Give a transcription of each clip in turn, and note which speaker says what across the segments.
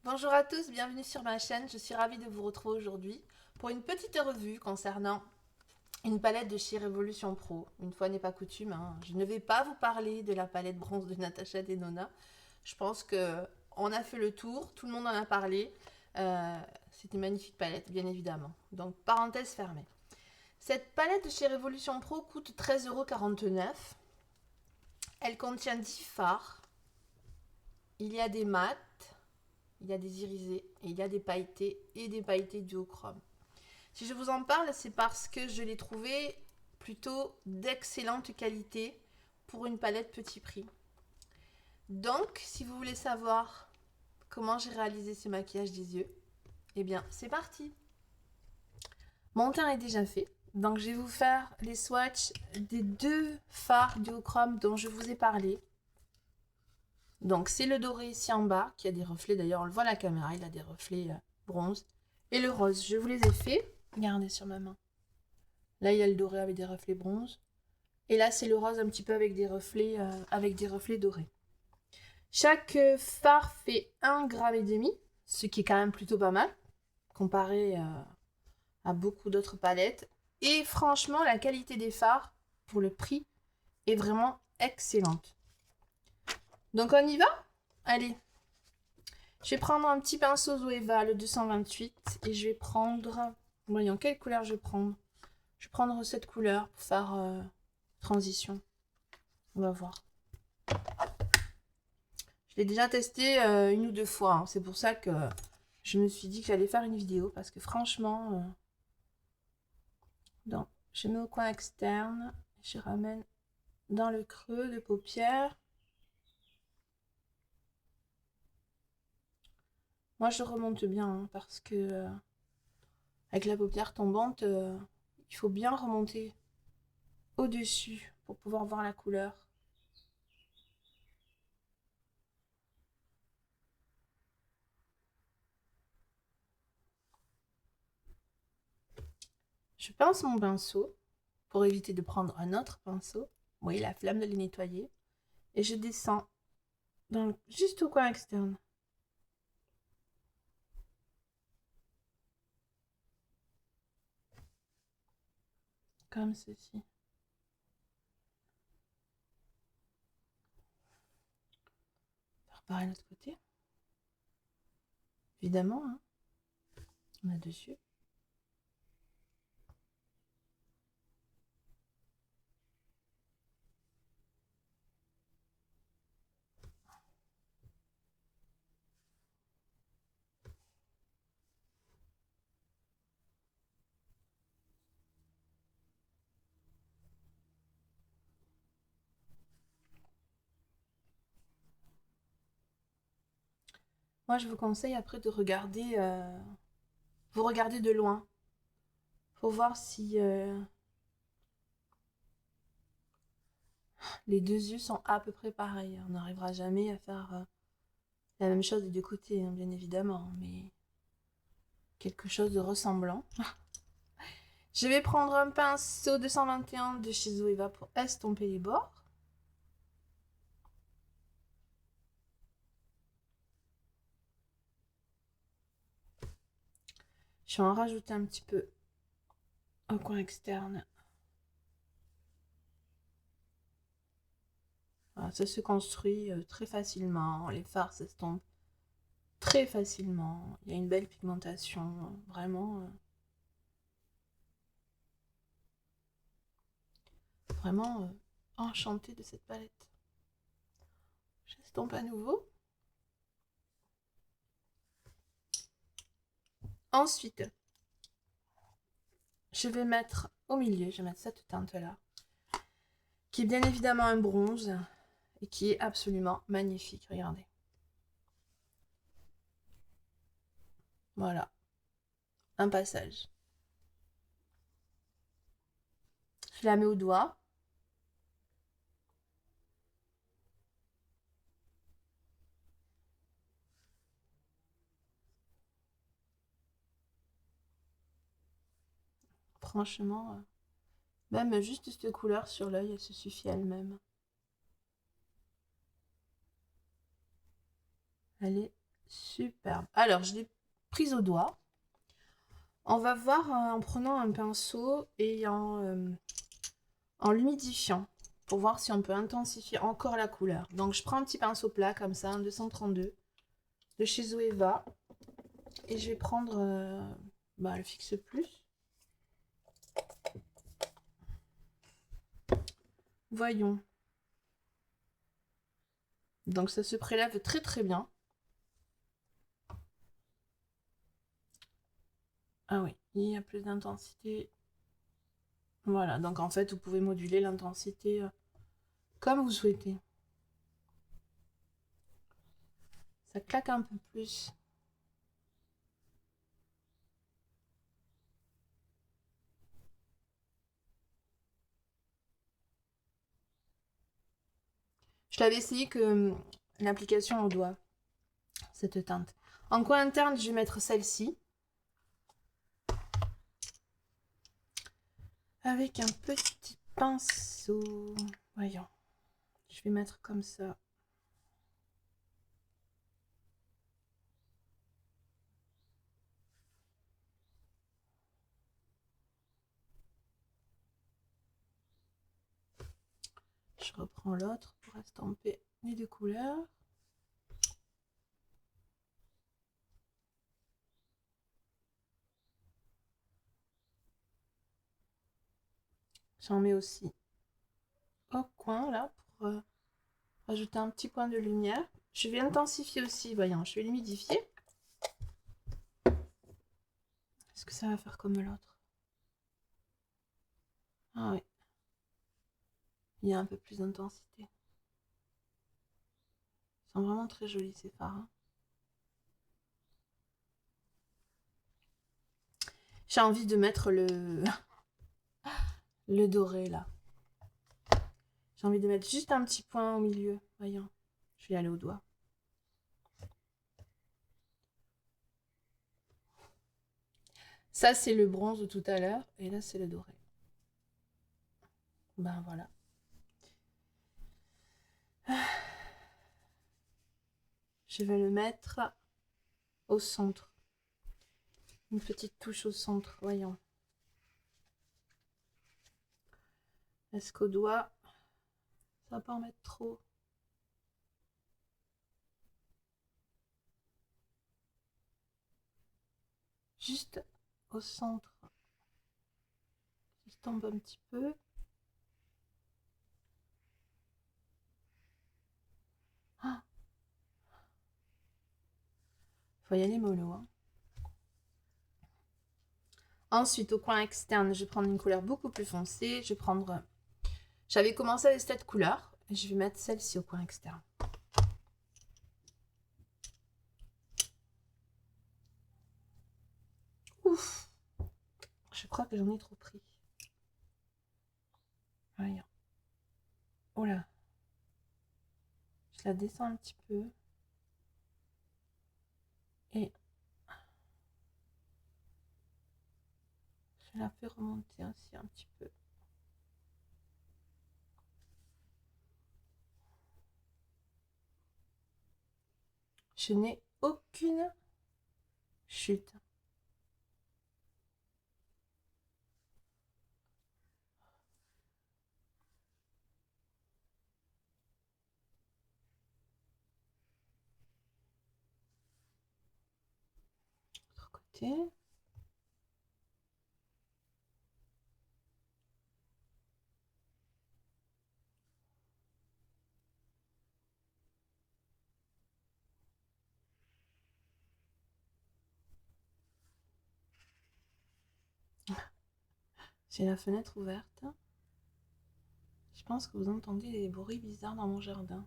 Speaker 1: Bonjour à tous, bienvenue sur ma chaîne. Je suis ravie de vous retrouver aujourd'hui pour une petite revue concernant une palette de chez Révolution Pro. Une fois n'est pas coutume, hein, je ne vais pas vous parler de la palette bronze de Natasha Denona. Je pense que on a fait le tour, tout le monde en a parlé. C'est une magnifique palette, bien évidemment. Donc, parenthèse fermée. Cette palette de chez Révolution Pro coûte 13,49 €. Elle contient 10 fards. Il y a des mats, il y a des irisés, et il y a des pailletés et des pailletés duochrome. Si je vous en parle, c'est parce que je l'ai trouvé plutôt d'excellente qualité pour une palette petit prix. Donc, si vous voulez savoir comment j'ai réalisé ce maquillage des yeux, eh bien, c'est parti. Mon teint est déjà fait, donc je vais vous faire les swatchs des deux fards duochrome dont je vous ai parlé. Donc, c'est le doré ici en bas, qui a des reflets, d'ailleurs, on le voit à la caméra, il a des reflets bronze. Et le rose, je vous les ai faits. Regardez sur ma main. Là, il y a le doré avec des reflets bronze. Et là, c'est le rose un petit peu avec des reflets dorés. Chaque fard fait 1,5 g, ce qui est quand même plutôt pas mal, comparé à beaucoup d'autres palettes. Et franchement, la qualité des fards, pour le prix, est vraiment excellente. Donc, on y va? Allez. Je vais prendre un petit pinceau Zoeva, le 228, et je vais prendre... Voyons, quelle couleur je vais prendre? Je vais prendre cette couleur pour faire transition. On va voir. Je l'ai déjà testé une ou deux fois. Hein. C'est pour ça que je me suis dit que j'allais faire une vidéo. Parce que franchement... donc, je mets au coin externe. Je ramène dans le creux de paupière. Moi, je remonte bien. Hein, parce que avec la paupière tombante, il faut bien remonter au-dessus pour pouvoir voir la couleur. Je pince mon pinceau pour éviter de prendre un autre pinceau. Oui, la flamme de les nettoyer. Et je descends juste au coin externe. Comme ceci. Faire pareil de l'autre côté. Évidemment, hein. On a dessus. Moi, je vous conseille après de regarder... vous regardez de loin. Faut voir si les deux yeux sont à peu près pareils. On n'arrivera jamais à faire la même chose des deux côtés, hein, bien évidemment. Mais quelque chose de ressemblant. Je vais prendre un pinceau 221 de chez Zoeva pour estomper les bords. Je vais en rajouter un petit peu au coin externe. Voilà, ça se construit très facilement. Les fards s'estompent très facilement. Il y a une belle pigmentation. Vraiment, vraiment enchantée de cette palette. J'estompe à nouveau. Ensuite, je vais mettre au milieu, je vais mettre cette teinte-là, qui est bien évidemment un bronze et qui est absolument magnifique. Regardez. Voilà. Un passage. Je la mets au doigt. Franchement, même juste cette couleur sur l'œil, elle se suffit elle-même. Elle est Superbe. Alors, je l'ai prise au doigt. On va voir en prenant un pinceau et en l'humidifiant pour voir si on peut intensifier encore la couleur. Donc, je prends un petit pinceau plat comme ça, un 232 de chez Zoeva. Et je vais prendre le fixe plus. Voyons. Donc, ça se prélève très très bien. Ah oui, il y a plus d'intensité. Voilà, donc en fait, vous pouvez moduler l'intensité comme vous souhaitez. Ça claque un peu plus. Je l'avais essayé que l'application au doigt, cette teinte. En coin interne, je vais mettre celle-ci. Avec un petit pinceau. Voyons. Je vais mettre comme ça. Je reprends l'autre pour estamper les deux couleurs. J'en mets aussi au coin là pour ajouter un petit point de lumière. Je vais intensifier aussi, voyons, je vais l'humidifier. Est-ce que ça va faire comme l'autre? Ah oui. Il y a un peu plus d'intensité. Ils sont vraiment très jolis ces fards. Hein. J'ai envie de mettre le doré là. J'ai envie de mettre juste un petit point au milieu. Voyons. Je vais aller au doigt. Ça, c'est le bronze de tout à l'heure. Et là, c'est le doré. Ben voilà. Je vais le mettre au centre. Une petite touche au centre. Voyons. Est-ce qu'au doigt, ça va pas en mettre trop? Juste au centre. Je tombe un petit peu. Ah, faut y aller mollo. Hein. Ensuite, au coin externe, je vais prendre une couleur beaucoup plus foncée. Je vais prendre... J'avais commencé avec cette couleur. Et je vais mettre celle-ci au coin externe. Ouf! Je crois que j'en ai trop pris. Voyons. Oh là. Je la descends un petit peu. Et je la fais remonter ainsi un petit peu. Je n'ai aucune chute. Autre côté. J'ai la fenêtre ouverte. Je pense que vous entendez des bruits bizarres dans mon jardin.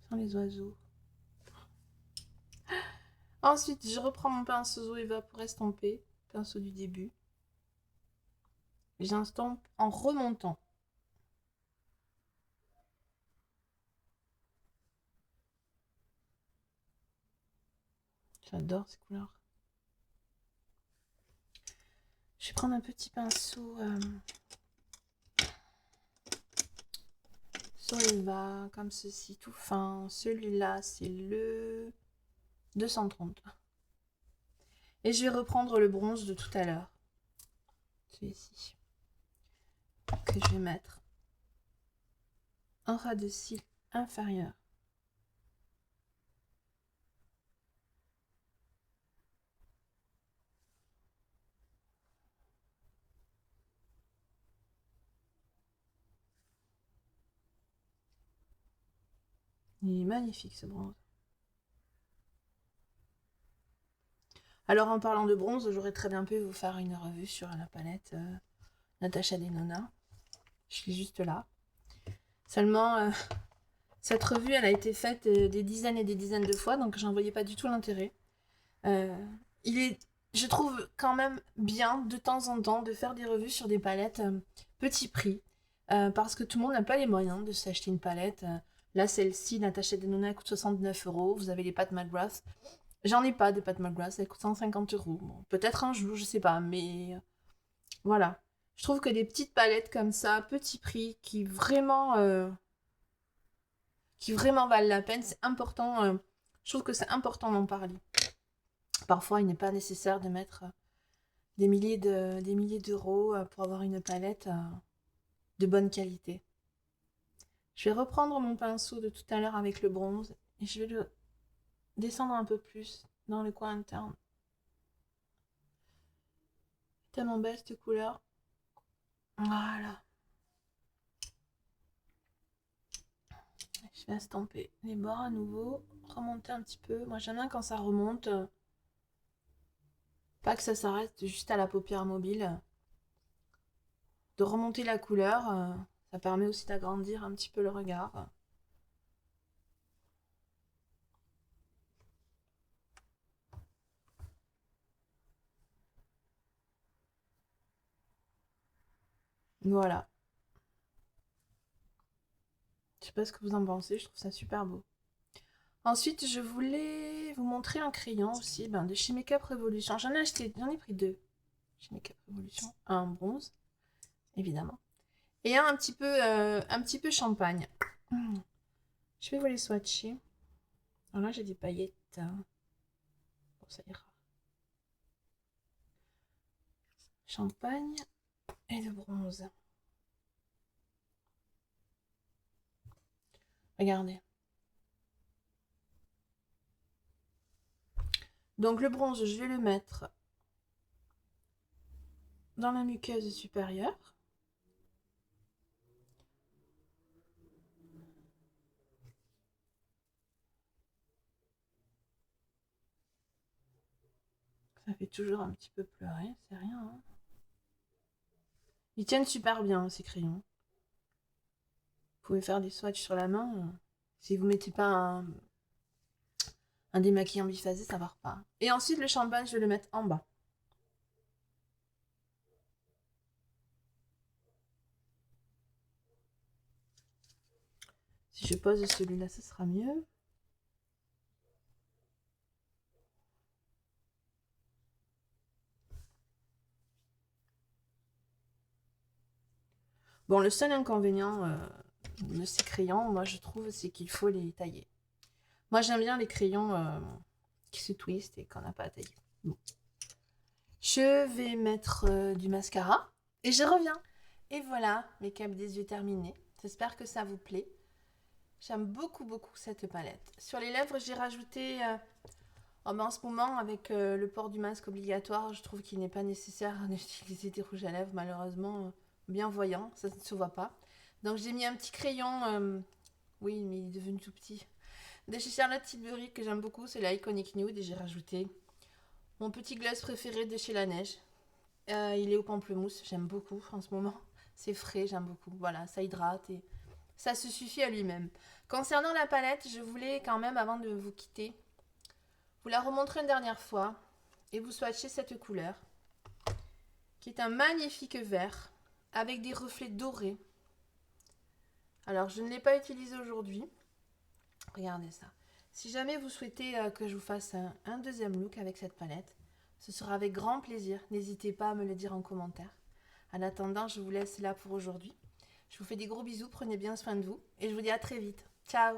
Speaker 1: Ce sont les oiseaux. Ensuite, je reprends mon pinceau Zoeva pour estamper. Pinceau du début. J'estampe en remontant. J'adore ces couleurs. Je vais prendre un petit pinceau Zoeva, comme ceci, tout fin. Celui-là, c'est le 230. Et je vais reprendre le bronze de tout à l'heure. Celui-ci. Que je vais mettre en ras de cils inférieur. Il est magnifique ce bronze. Alors en parlant de bronze, j'aurais très bien pu vous faire une revue sur la palette Natasha Denona. Je l'ai juste là. Seulement, cette revue, elle a été faite des dizaines et des dizaines de fois, donc j'en voyais pas du tout l'intérêt. Je trouve quand même bien de temps en temps de faire des revues sur des palettes petit prix, parce que tout le monde n'a pas les moyens de s'acheter une palette. Là, celle-ci, Natasha Denona, coûte 69 €. Vous avez les Pat McGrath. J'en ai pas de Pat McGrath, elle coûte 150 €. Bon, peut-être un jour, je sais pas, mais voilà. Je trouve que des petites palettes comme ça, petit prix, qui vraiment valent la peine, c'est important. Je trouve que c'est important d'en parler. Parfois, il n'est pas nécessaire de mettre des milliers d'euros pour avoir une palette de bonne qualité. Je vais reprendre mon pinceau de tout à l'heure avec le bronze et je vais le descendre un peu plus dans le coin interne. Tellement belle cette couleur. Voilà. Je vais estomper les bords à nouveau, remonter un petit peu. Moi j'aime bien quand ça remonte, pas que ça s'arrête juste à la paupière mobile. De remonter la couleur, ça permet aussi d'agrandir un petit peu le regard. Voilà. Je sais pas ce que vous en pensez, je trouve ça super beau. Ensuite, je voulais vous montrer un crayon aussi, de chez Makeup Revolution. J'en ai pris deux. Chez Makeup Revolution, un bronze, évidemment. Et un petit peu champagne. Je vais vous les swatcher. Alors là, j'ai des paillettes. Bon, ça ira. Champagne et de bronze. Regardez. Donc le bronze, je vais le mettre dans la muqueuse supérieure. Ça fait toujours un petit peu pleurer, c'est rien. Hein. Ils tiennent super bien ces crayons. Vous pouvez faire des swatchs sur la main. Si vous mettez pas un démaquillant biphasé, ça va pas. Et ensuite le champagne, je vais le mettre en bas. Si je pose celui-là, ce sera mieux. Bon, le seul inconvénient de ces crayons, moi je trouve, c'est qu'il faut les tailler. Moi j'aime bien les crayons qui se twistent et qu'on n'a pas à tailler. Bon. Je vais mettre du mascara et je reviens. Et voilà, make-up des yeux terminé. J'espère que ça vous plaît. J'aime beaucoup cette palette. Sur les lèvres, j'ai rajouté en ce moment avec le port du masque obligatoire, je trouve qu'il n'est pas nécessaire d'utiliser des rouges à lèvres, malheureusement bien voyant, ça ne se voit pas. Donc j'ai mis un petit crayon, oui mais il est devenu tout petit, de chez Charlotte Tilbury que j'aime beaucoup, c'est la Iconic Nude et j'ai rajouté mon petit gloss préféré de chez La Neige. Il est au pamplemousse, j'aime beaucoup en ce moment, c'est frais, j'aime beaucoup, voilà, ça hydrate et ça se suffit à lui-même. Concernant la palette, je voulais quand même, avant de vous quitter, vous la remontrer une dernière fois et vous swatcher cette couleur qui est un magnifique vert avec des reflets dorés. Alors, je ne l'ai pas utilisé aujourd'hui. Regardez ça. Si jamais vous souhaitez que je vous fasse un deuxième look avec cette palette, ce sera avec grand plaisir. N'hésitez pas à me le dire en commentaire. En attendant, je vous laisse là pour aujourd'hui. Je vous fais des gros bisous, prenez bien soin de vous et je vous dis à très vite. Ciao!